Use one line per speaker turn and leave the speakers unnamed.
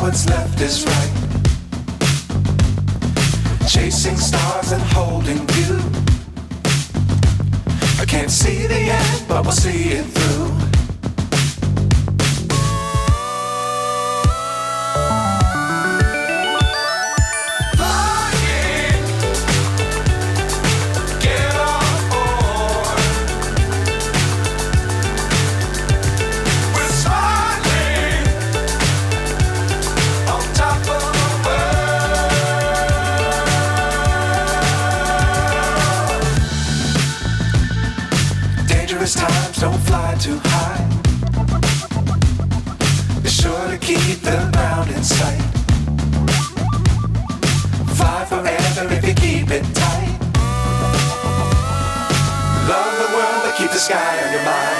what's left is right. Chasing stars and holding you. I can't see the end, but we'll see it through. Times don't fly too high. Be sure to keep the ground in sight. Fly forever if you keep it tight. Love the world, but keep the sky on your mind.